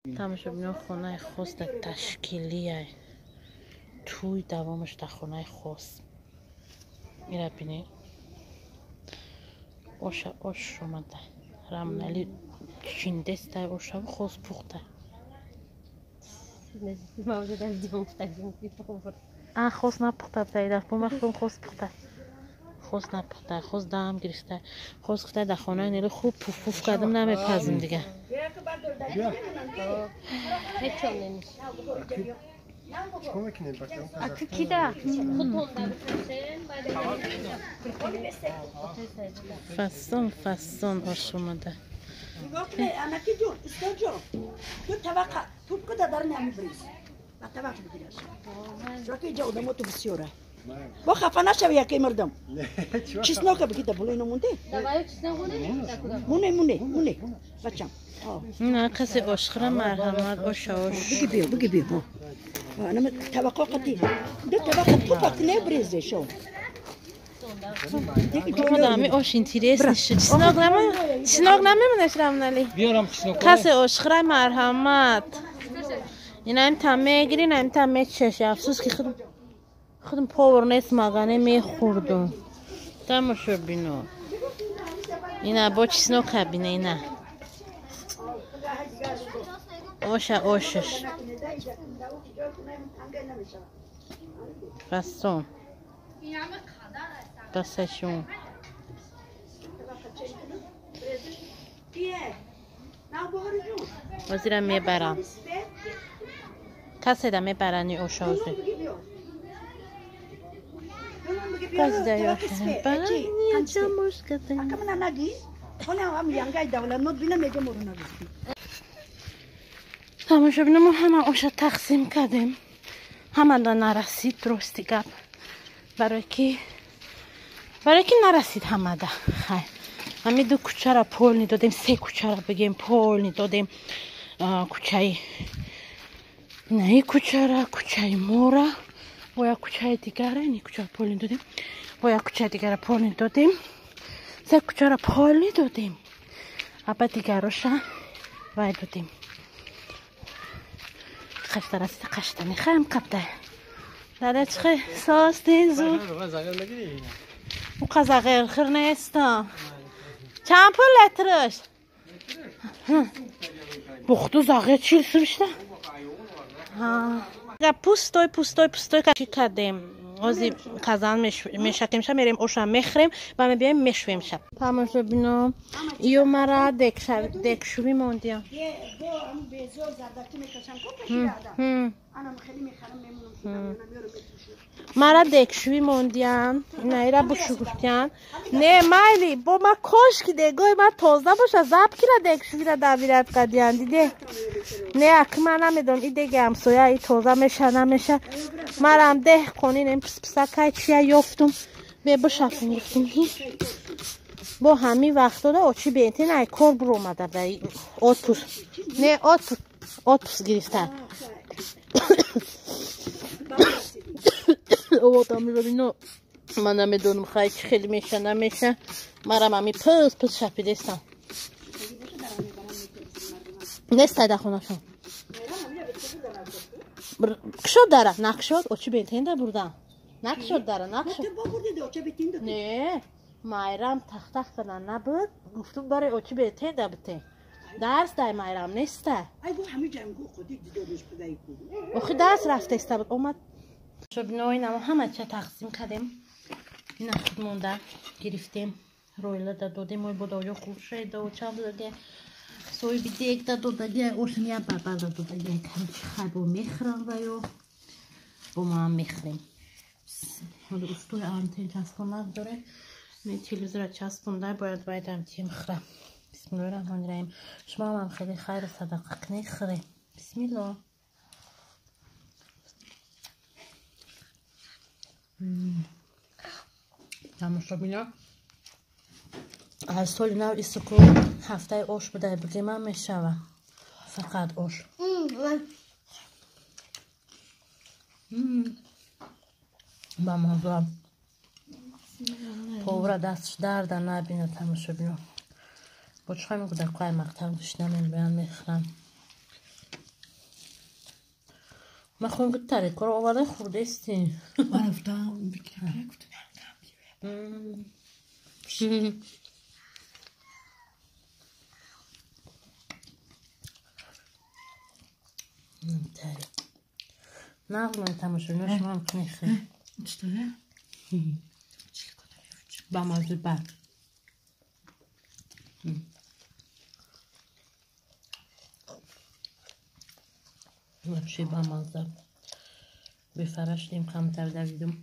تماشا خونه خاص در تشکیلیه توی دوامش در خونه خاص میره بینی آش اومده رمنالی چیندسته آشم خاص پخته خاص نپخته بتایده بومخون خاص پخته خاص نپخته خاص دم گرفته خاص خطه در خانه نیلی خوب پوف پوف کردم نمیپزم دیگه فسان فسان آش اومده با خفه نشوی یکی مردم چیز نکه بگیده بلوی نمونده مونه بچم نه کسی آشخره مرحمت آش بگی بیا انا توقع قطی دو توقع توپک نبریزه شو خودم آش اینتریس نشه چسناق نمیمونش رمنالی کسی آشخره مرحمت اینا هم تمه گیرین هم تمه چشه افسوس که خودم پاور نیست مگانه میخوردم تماشا بینو اینا با چیزنو کبینه اینا آشش فستون دستشون وزیرم میبرم کسی ده میبرنی اوشازی کسی ده یاشنه برای جمعش کردن تماشا بینم ما همه آشا تقسیم کردیم همه دا نرسید درستی گپ برای که نرسید همه دا خیلی همه دو کوچه را پول ندادیم 3 کوچه را بگیم پول ندادیم کوچه نه کوچه را کوچه مورا و یا کوچه دیگر این کوچه پول ندادیم و یا کوچه دیگر پول ندادیم 3 کوچه را پول ندادیم اپا دیگر روشا وای دادیم خشته رسید خشته میخوایم قبده داره چه ساس دینزو او قزاقیر خیر نیستا چند پول لترش بختو زاقه چیل سوشته پوستوی که کردیم اوزی کازان میشکیم شب میریم اوشا میخریم و میبیم میشویم شب تماشا بینم ایو مرا دکشوی موندیم مرا دکشوی موندیم اینا بوشو گفتیم نه مایلی با ما کاش که دیگه ما تازه باشه زب کی را دکشوی را دویرت قدیان دیده نه اک من نمیدونم این دیگه همسایه ای تازه میشه نمیشه مرم ده کنین پس پسکای چیه یافتم به بشفیم گفتم با همین وقتا دا آچی بینتین ای کار برو اومده برای آتوس نه آتوس گرفتن اوه می ببینو من نمیدونم خیلی میشه نمیشه مرم همی پس شپیدستم نسته در خونه شون کشود داره نکشود اوچی بینتین دا بردم نکشود داره نکشود نه مایرم تخت فلان نبود گفتم برای اوچی بینتین دا بته درس دای مایرم نیسته اوخی درس رفته استه بود اومد شب نوین اما همه چه تقسیم کردیم این خود مونده گرفتیم رویله دادیم و بوداجو خوب شد و چند داده سوی بیدیگ داده اوشن یه بربر داده کمچی خیبو میخرم و یو با ما هم میخریم حالا استوی آنتین چسبونده داره این تلویزور چسبونده باید هم تیم خرم بسم الله الرحمن الرحیم شما هم خیلی خیر صدقه کنی خریم بسم الله تماشا بینا از سال نو ایستکو هفته آش بوده بگیم من میشوه فقط آش با موضوع پاورا دستش درده نبینه تماشا بینا با چه میگو در قای مقتل دوش نمین بیان میخرم من خون گفت تره کار آواده خورده استی من افتام بکنه گفتم تره نه من تماشا نشم هم کنی خیلی چطوره؟ با موضوع بعد نفشی با موضوع بفرشتیم کمتر دویدم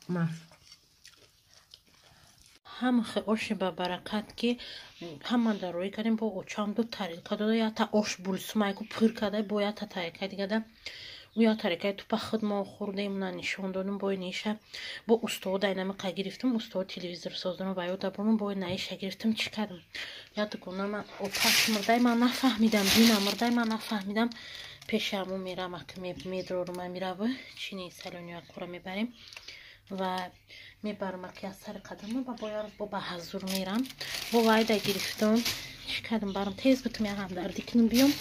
ماف هم خوش با برکت که هم در روی کردیم با اوچام دو طریقه داده یا تا اوش بولسمای کو پر کرده باید تا طریقه دیگه ده و یا طریقه تو پخد ما خورده ایمون نشون دادم بای نیشه با استاد دینامیکا گرفتم استاد تلویزیون سازدم و یاد برام بای نیشه گرفتم چی کردم یاد کنم من اوتاش مرده من نفهمیدم دینا مرده من نفهمیدم پیشمو میرم اکه میدرورم میرم چینی سالونیا کورا میبریم و میبرم که از سر قدم و با حضور میرم با وایده گرفتم چی کردم برام تیز بتم یا هم دردی کنم بیام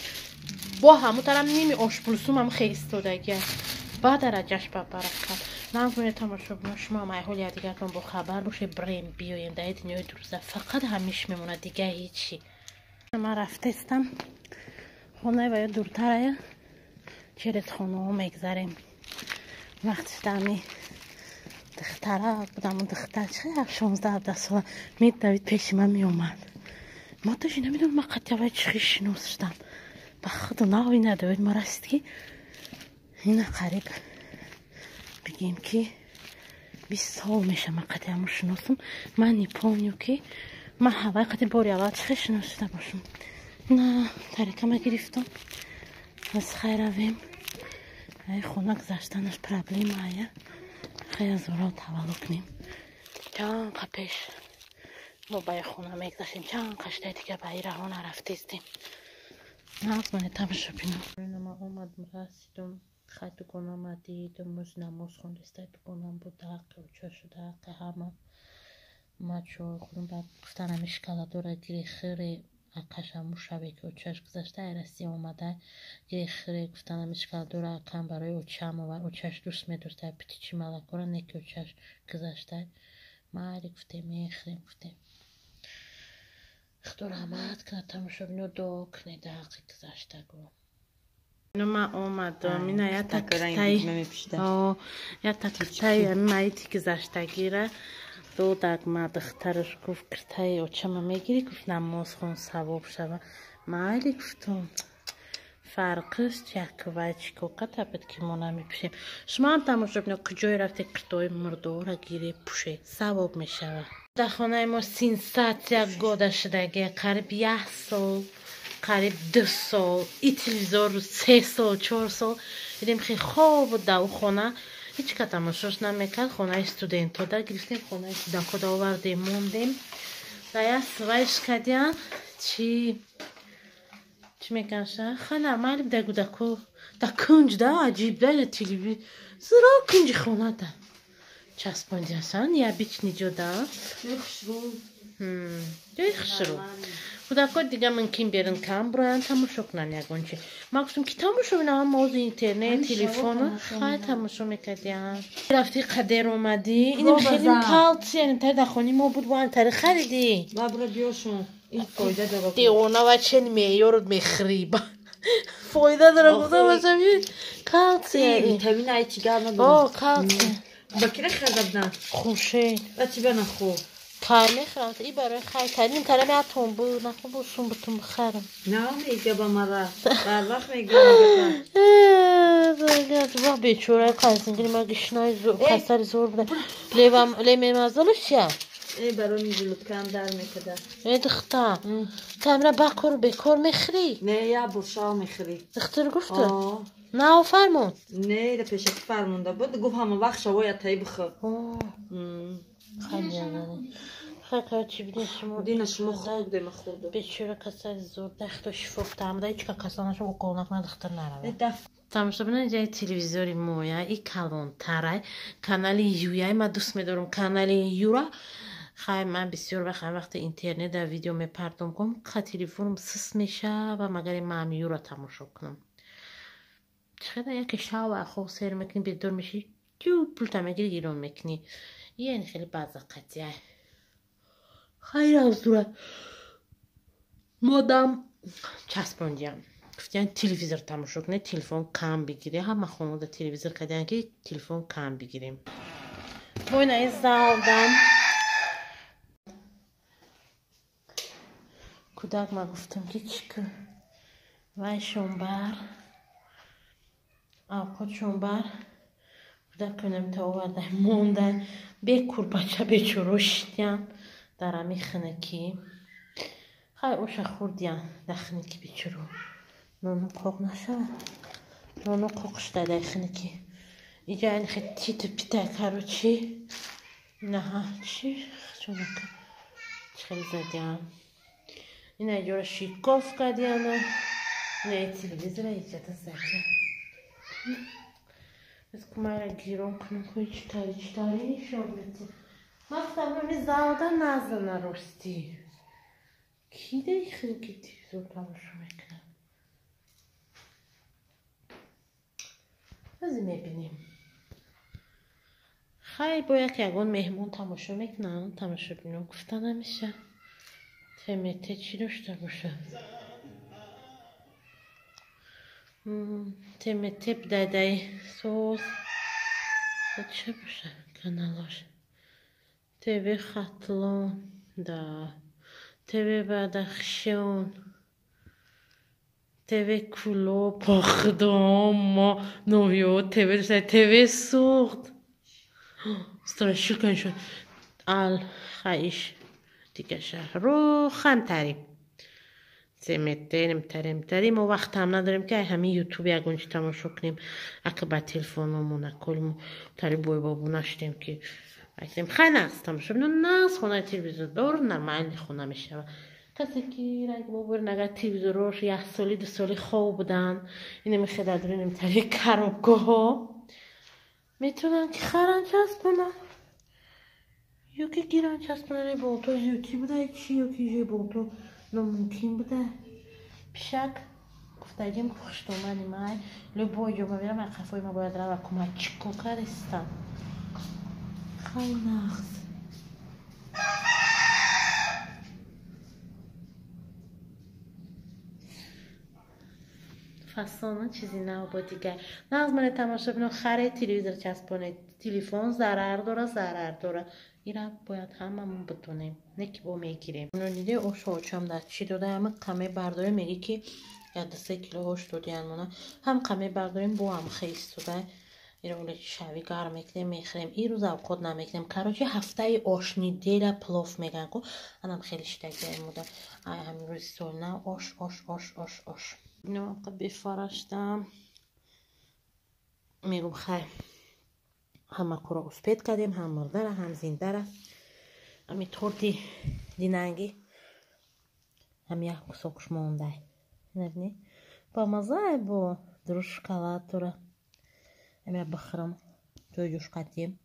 با همو دارم نیمی آش بلوسوم هم خیلی استودگیه با درجهش با برکت نمونه تماشا بنا شما مایحول یا دیگر با خبر باشه بریم بیایم در دنیای دروزه فقط همیش میمونه دیگه هیچی من رفته استم خونه باید دورتره چرت خونه ها میگذاریم وقتی دمی دختره بودم دختر چه 16-17 ساله دوید پیش من میومد ما توش نمیدونم ما قطعه چی شنوستم به خود ناوی ندوید ما راستی این قریب بگیم که 20 سال میشه ما قطعه همو شنوستم من نیپونیو که من هوای قطعه باری اول چی شنوسته باشم نه طریقه ما گرفتم از خیر رویم ای خونه گذاشتنش پرابلیم آیه خیلی از ورا تولو کنیم چند پیش ما بای خونه میگذاشتیم چند قشته دیگه بایی راه نرفتیستیم ناز منی تمشا بینم ما اومدم رسیدم خیلی کنم دیدم موز نماز خوندسته بکنم بود دقیقه و چه شده دقیقه همه ما چو خودم بعد گفتن همیش کلا دوره گیری خیلی قشنگ شبیه که اوچهش گذاشته ایرسی اومده گیری خیلی گفتن همیش کلا دوره کم برای اوچهم و اوچهش دوست میدوسته پیتی چی ملکوره نکی اوچهش گذاشته ما هری گفتیم میخریم گفتیم خدا رحمت کنه تماشا بینو دعا کنه دقیقه گذاشته گو اینو من اومدم اینه یا تکتای مایتی گذاشته گیره دو دقمه دخترش گفت کرتای اوچه میگیری گفت نماز خون ثواب شوه مایلی گفتم فرقش چک و چیکو قطعبت که ما نمیپشیم شما هم تماشا بینو کجای رفته کرتای مرده را گیری پوشه ثواب میشوه در خانه ما سینساتیا گوده شدگه قریب 1 سال قریب 2 سال ای تلویزور 3 سال 4 سال دیدیم خیلی خوب بود در خانه هیچ که تماشاش نمیکرد خانه استودنت ها در گرفتیم خانه استودنت ها در آوردیم موندیم در یک سوایش کردیم چی میکنشه خیلی نرمالی در گودکو در کنج در عجیب در تلویزور زرا کنج خانه در چسباندی هستن یا بیچ نیجا در خشرو خودکو دیگه ممکن بیرن کم برایان تماشا کنن یکون چی ما گفتم که تماشا بینم موز اینترنت تلفن خیلی تماشا میکردیم رفتی قدر اومدی اینم خیلی کالتی یعنی تا دخونی ما بود با انتر خریدی بابرا بیاشون این فایده داره دیونا و چه میارد میخریب فایده داره گفتم باشم کالتی این تامین ای چیگر نداره کالتی بکره خزبنه خوشه و چی بنا خوب کار میخواد ای برای خیلی کردیم ترمی اتون بود نخون بوسون بتون بخرم نه میگه با مرا بر وقت میگه با بیچوره کازینگری ما گشنای کسر زور بوده لیمه مزالش چیه؟ ای برای میزلوت کم در میکده ای دختر تمره بکر میخری؟ نه یا برشا میخری دختر گفته؟ نه فرمون نه ده پیشت فرمونده بود گفت همه وقت شواید تایی بخور خیلی جانه خیلی چی بیدین شما دینا شما خوب دیم خورده بیچوره کسر زور دخت و شفاف تمده هیچ که کسانش با قونق ندختر نروه تماشا بینن جای تلویزیوری مویا ای کلون تره کانال یویای ما دوست میدارم کانال یورا خیلی من بسیار وقت اینترنت در ویدیو میپردم کنم که تلفنم سس میشه و مگر من یورا تماشا کنم چقدر یک شاو خوب سر میکنی بیدور میشی جو پولتا میگیری گیرون میکنی. یعنی خیلی بازقتیه. خیلی از دوره مادام چسبوندیم. گفتن تلویزیون تماشا کنه تلفن کم بگیری. همه خانواده تلویزیون کردن که تلفن کم بگیریم. بوین از زالدم. کودک ما گفتم که چیکار وای شنبر آقا شنبر کودک کنم تا آورده موندن به کورباچه به چروشتیم در همی خنکی خیلی اوش خوردیم در خنکی به چرو نونو قوق نشد نونو قوق شده در خنکی اینجا این خیلی تیت پیته کرو چی نه چی چونکه خیلی زدیم این اینجا شیکاف کردیم نه تلویزیون ایجاد زدیم بس که من را گیرم کنم که چطوری شاملتی مفتم رو زاده نزده نرستی کی داری خیلی که تلویزیون تماشا میکنم بازی میبینیم خیلی باید که اگه مهمون تماشا میکنم تماشا بینم گفتن همیشه تمیته چی داشته باشه تمیته بدای سوز چه باشه کانالاش تیوی خطلون دا تیوی بدخشون تیوی کلو پاخدام ما نویو تیوی داشته تیوی سوخت سترشی کن شد آل خیش دیگه شهر رو خم تریم تریم و وقت هم نداریم که همین یوتیوب یکونچی تماشا کنیم اگه با تلفنمون کلمو تری بوی بابو نشدیم که اگریم خیلی نقص تماشا کنیم نقص خونه تلویزیون دور نرمالی خونه میشه کسی که رنگ بابور نگه تلویزیون روش یک سالی دو سالی خواب بودن اینه میخواد داریم تری کرابگاه ها میتونن که خران چسبونن یکی گیران چسبونن با تو زیوتی بوده چی یکی جه با تو نممکن بوده پیشک گفتگیم که خوشت اومدی من لبای جو ببینم از خفای ما باید رو کمک چیکو کردستم خیلی نقص فصلانه چیزی نه با دیگر نقص من تماشا بینم خره تلویزیون چسبونه تلفن ضرر داره اینا باید هممون بدونیم نه که با میگیریم اونو دیده اوش هم در چی داده همه قمه برداره میگه که 3 کیلو هوش دادیم هم قمه برداریم با هم خیست داده این رو شوی گرم میکنیم میخوریم این روز اوقات نمیکنیم کاروچی هفته آشنی دیل پلاف میگن کو انم خیلی شتگی موده همین روز سول نه آش اینو بفرستم میگم خیر همه کورا اسپید کردیم هم مرده هم زنده را همی تورتی دیننگی هم یک کسوکش مونده نبینی با مزه با دروش شکلات را همی را بخورم توی جوش قدیم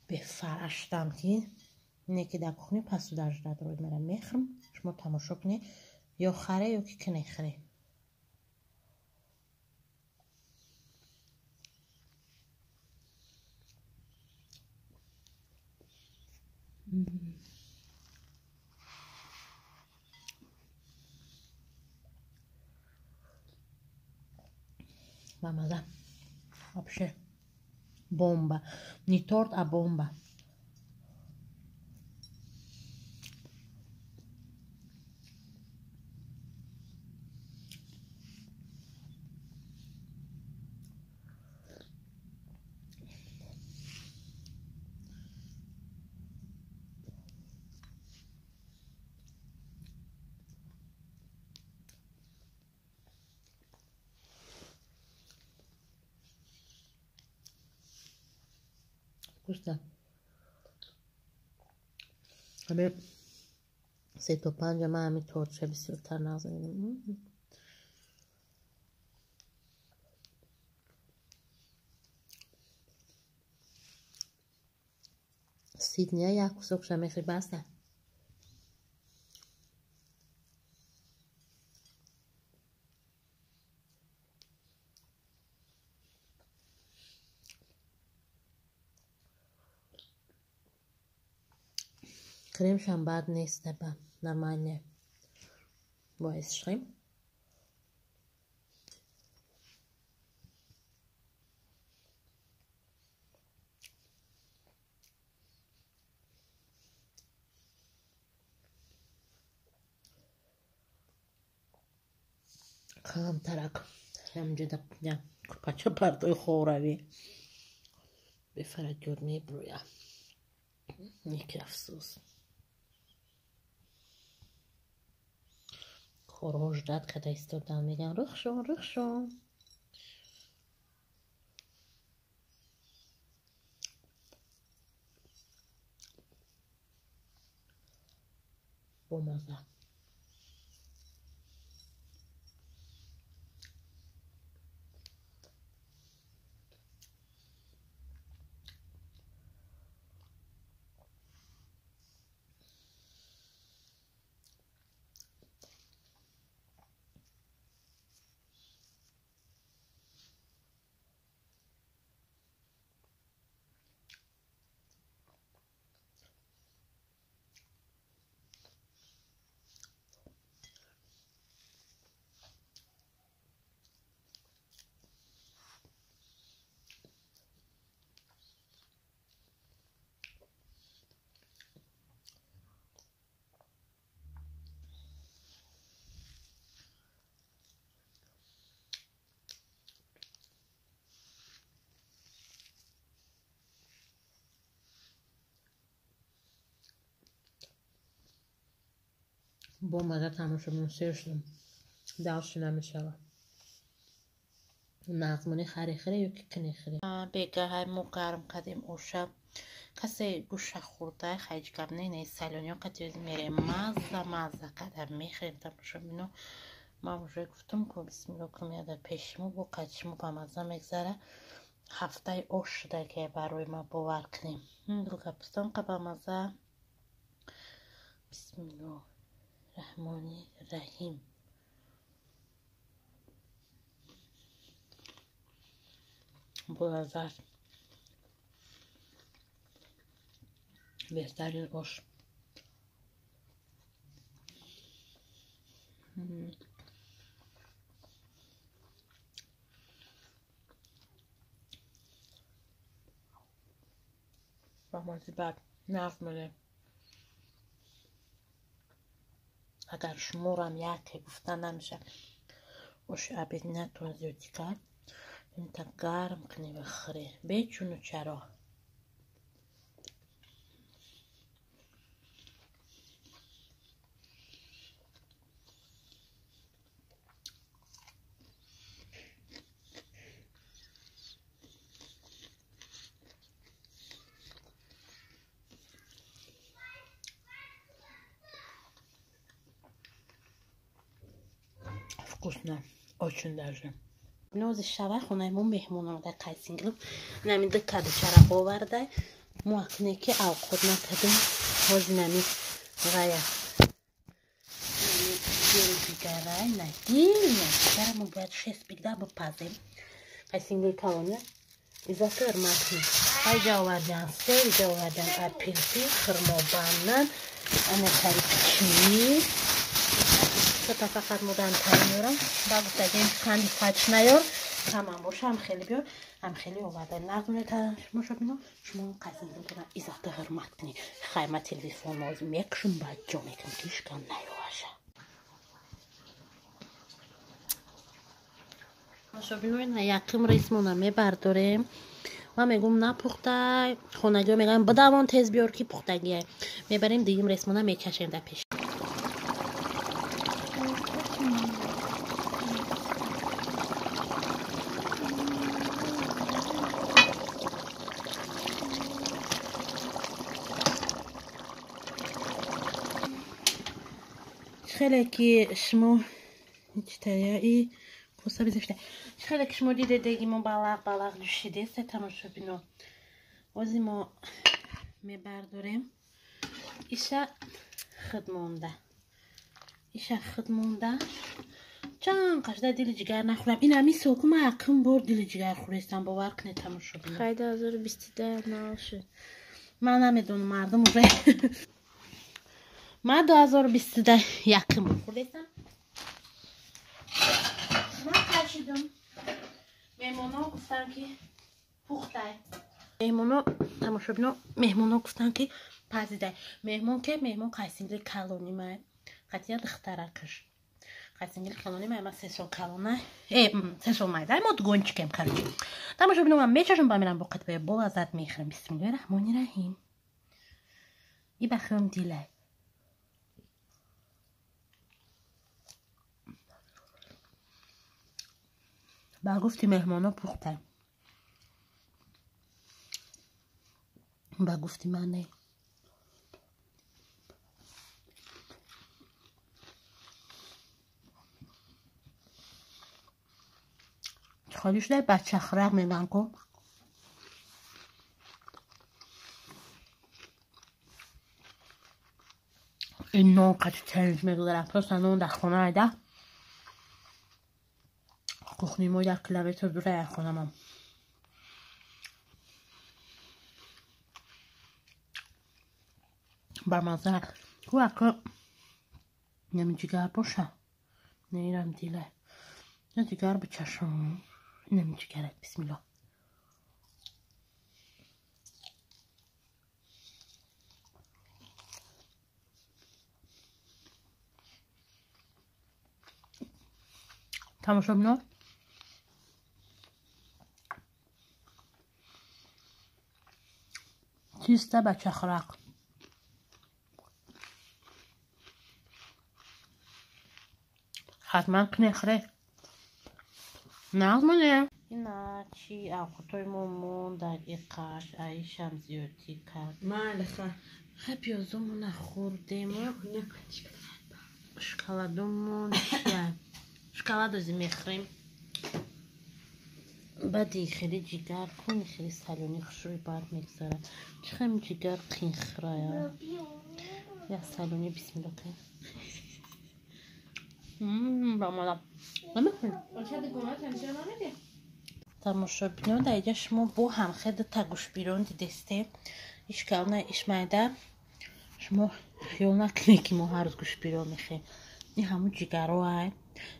بفرستم که اینه که در کخنی پسو درش داد روی مرا میخورم شما تماشا کنی یا خره یا که نخره Mamada. Вообще. Бомба. Не торт, а бомба. Вкусно. همه 3 تا 5 من همین ترچه بسیارتر نازنیم سیدنی یک کسوکش هم خیلی بسته کریمش هم بد نیست با نمانه باعث شیم کام ترک همجا دقیقا کپاچه پردوی خوروی بفرد گرنی برویا نیکی افسوس خروج داد که ایستادن میگن رخ شون با مزه با مزه تماشا سرشم دلش نمیشه نظمونی خری یا که کنی خری بگه های مقرم کدیم اوشب کسی گوشه خورده خیلی کم نه سالونیا کتیز میره مزه کدم میخریم تماشا بینو ما بوشه گفتم که بسم الله کنم یاده پیشمو با کچمو با مزه میگذاره هفته اوش شده که برای ما باور کنیم دل کپستان که با مزه بسم الله رحمانی رحیم بلازر بهترین اوش با مازی بعد نفمونه اگر شمورم یکی گفتن نمیشه اوش عبید نتون زیادی کرد این تا گرم کنی بخوری بیچونو چرا вкусно очень даже نوز شبه خونه مون مهمون آمده قیسینگلو نمیده کدو چرا آورده موکنه که او خود نکدم بازی نمی غیه نمی دیل بیگره نه دیل نه بیگره ما باید شست بگده بپزیم قیسینگل کلونه ایزا ترمت کنیم ایجا آوردن سر ایجا آوردن اپیلسی خرما بانن انه کاری کچمی تا فقط مدام میارم بعد دیگه خندی کچ نیار تمام باشه هم خیلی بیار هم خیلی اومده نقمه تماشا بینم شما قضیه میکنم ایزاده حرمت کنی خیمه تلویزیون موز میکشم بعد جا میکنم کیش کم نیواشه تماشا بینم یکم ریسمونه میبرداریم و میگم نپخته خونگی میگم بدوان تیز بیار که پختگیه میبریم دیگه ریسمونه میکشیم در پیش خیلی که شما چطوری کوسه بزشته خیلی که شما دیده دیگیمون بالاق دوشیده سه تماشا بینو وزی ما میبرداریم ایشه خدمونده چند قشده دیل جگر نخورم این همی سوکو ما اکم بار دیل جگر خوریستم باور کنه تماشا بینو خیلی 2022 ناشد من نمیدونم مردم اونجا من 2021 خوردم. من کشیدم. مهمونا گفتن که پخته. مهمونا تماشا بینو مهمونا گفتن که پزیده. مهمون که مهمون قایسینگلی کالونی من. قطعا دختره کش. قایسینگلی کالونی من 300 کالونه. 300 مایده. ما دگونچ کم کردیم. تماشا بینو من میچشم با میرم با قطعه بول ازت میخرم. بسم الله الرحمن الرحیم. ای بخوام دیله. با گفتی مهمانا پخته. با گفتی من نه. خالیش ده بچه خرق میدن کن. این نون قطع تنج میگذارم. پس نون در خونه ایده. کخنی موی در کیلومتر دوره از خونم. برمازه او اکا نمی جگر باشه. نیرم دیله. نه جگر به چشم. نمی جگرت. بسم الله. تماشا بینو. چیسته بچه خرق. حتما کنخره. نازمانه. اینا چی آقای مومون در ایقاش عیشم زیادی کرد. مالخه. پیازمون خوردیم. شکلاتمون چیه؟ شکلات از میخریم. بعدی خیلی جگر کنی خیلی سالونی خوشوی بار میگذاره. چخم جگر قینخرایه. یا سالونی بسم الله کن. بامالا. نمیخورم. آشاد گومات همیشه نمیده. تماشا بینو دایجا شما بو هم خیلی تگوش بیرون دیدسته. اشکال نه اشمایده. شما خیال نکنی که ما هر روز گوش بیرون میخیم. این همون جگرو های.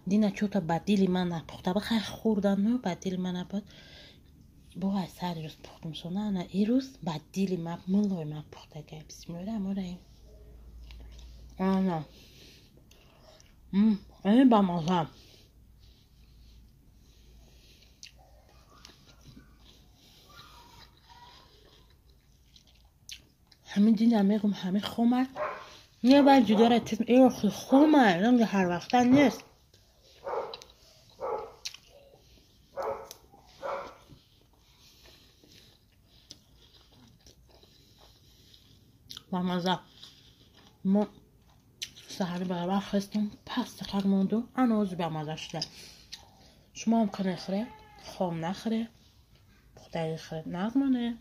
دینا چوتا بدیلی من نپخته. بخیر خوردن نه بدیلی من نبود. با های سر روز پختم سونه نه ای روز بدیلی من ملوی من پخته گه. بسم الله الرحمن الرحیم. این با مازم. همین دینا میگم همین خومه. نه باید جگر تیم ایرو خومه. رنگ هر وقتا نیست. با مازم. ما سهری برای خستم پس تقر موندو انوز با مازه شده. شما هم کنه خره خوام نخره پختری خره نازمانه.